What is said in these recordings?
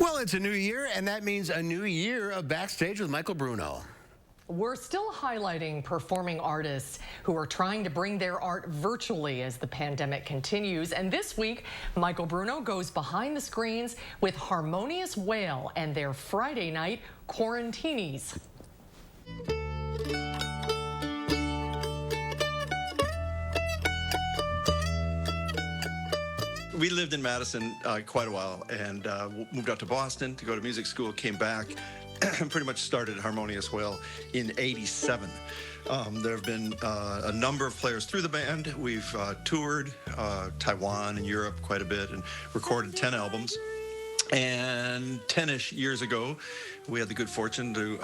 Well, it's a new year, and that means a new year of Backstage with Michael Bruno. We're still highlighting performing artists who are trying to bring their art virtually as the pandemic continues. And this week, Michael Bruno goes behind the screens with Harmonious Wail and their Friday night Quarantinis. We lived in Madison quite a while and moved out to Boston to go to music school, came back, and pretty much started Harmonious Wail in '87. There have been a number of players through the band. We've toured Taiwan and Europe quite a bit and recorded 10 albums. And 10-ish years ago, we had the good fortune to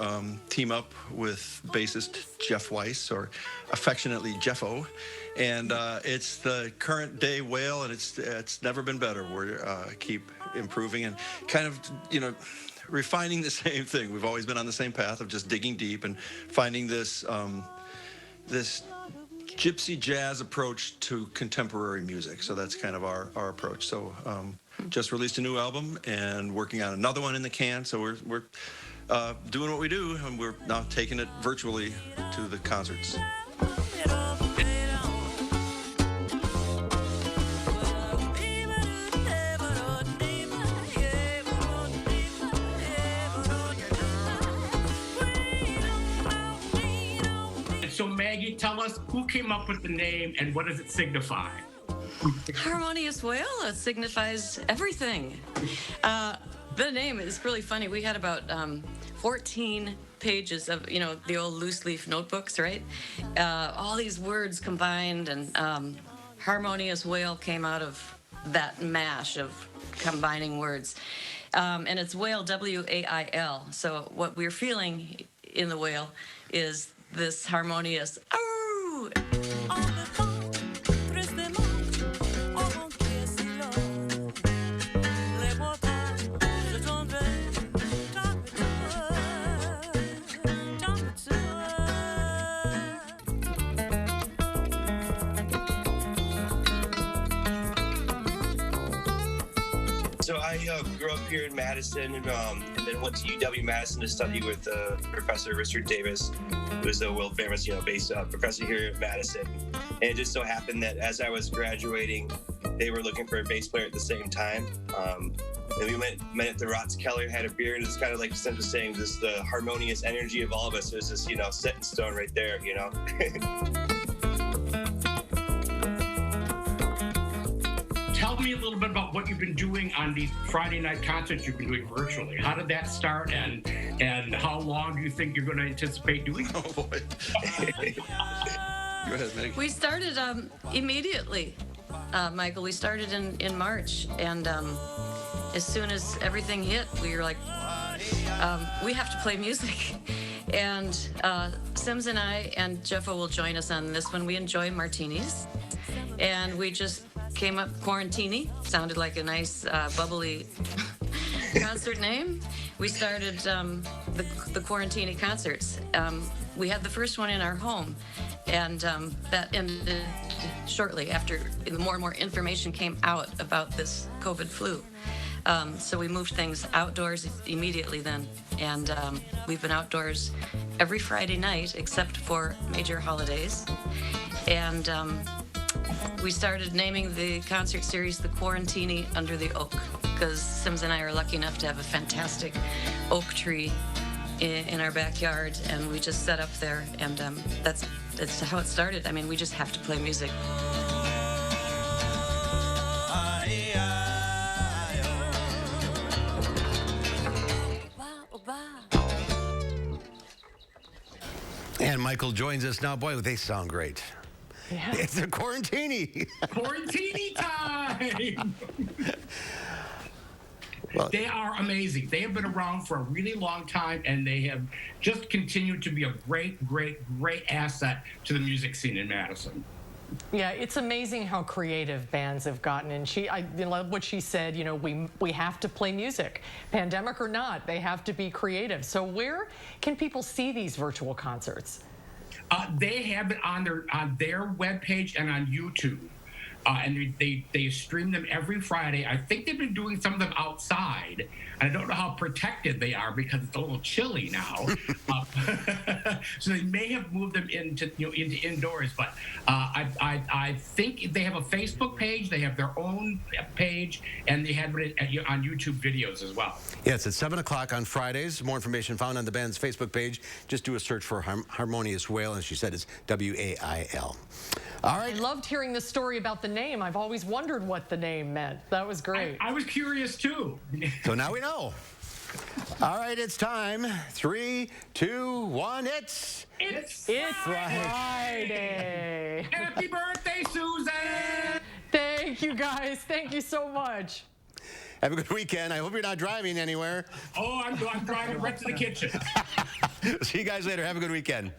team up with bassist Jeff Weiss, or affectionately Jeffo. And it's the current day Wail, and it's never been better. We're keep improving and kind of, refining the same thing. We've always been on the same path of just digging deep and finding this this gypsy jazz approach to contemporary music. So that's kind of our approach. So just released a new album and working on another one in the can. So we're doing what we do, and we're now taking it virtually to the concerts. So Maggie, tell us who came up with the name and what does it signify? Harmonious Wail signifies everything. The name is really funny. We had about 14 pages of, the old loose leaf notebooks, right? All these words combined, and Harmonious Wail came out of that mash of combining words. And it's Wail, W-A-I-L. So what we're feeling in the wail is this harmonious "oh." So I grew up here in Madison, and then went to UW-Madison to study with Professor Richard Davis, who is a world famous, bass professor here at Madison. And it just so happened that as I was graduating, they were looking for a bass player at the same time. And we met at the Ratskeller, had a beer, and it's kind of like instead of saying this, the harmonious energy of all of us was just, set in stone right there, Tell me a little bit about what you've been doing on these Friday night concerts you've been doing virtually. How did that start, and how long do you think you're going to anticipate doing? Oh boy. Go ahead, Meg. We started immediately, Michael. We started in March, and as soon as everything hit, we were like, we have to play music. And Sims and I and Jeffo will join us on this one. We enjoy martinis, and we just came up Quarantini. Sounded like a nice, bubbly concert name. We started the Quarantini concerts. We had the first one in our home, and that ended shortly after more and more information came out about this COVID flu. So we moved things outdoors immediately then, and we've been outdoors every Friday night except for major holidays. And we started naming the concert series the Quarantini Under the Oak, because Sims and I are lucky enough to have a fantastic oak tree in our backyard, and we just set up there, and that's how it started. I mean, we just have to play music. And Michael joins us now. Boy, they sound great. Yeah. It's a Quarantini. Quarantini time! Well, they are amazing. They have been around for a really long time, and they have just continued to be a great, great, great asset to the music scene in Madison. Yeah, it's amazing how creative bands have gotten. And I love what she said, we have to play music. Pandemic or not, they have to be creative. So where can people see these virtual concerts? They have it on their webpage and on YouTube. and they stream them every Friday. I think they've been doing some of them outside. And I don't know how protected they are because it's a little chilly now. So they may have moved them into indoors. But I think they have a Facebook page. They have their own page, and they have it on YouTube videos as well. Yeah, it's at 7 o'clock on Fridays. More information found on the band's Facebook page. Just do a search for Harmonious Wail, and she said it's W-A-I-L. All right. I loved hearing the story about the name. I've always wondered what the name meant. That was great. I was curious too. So now we know. All right, it's time. 3, 2, 1, it's Friday. Happy birthday, Susan! Thank you, guys. Thank you so much. Have a good weekend. I hope you're not driving anywhere. Oh, I'm driving right to the kitchen. See you guys later. Have a good weekend.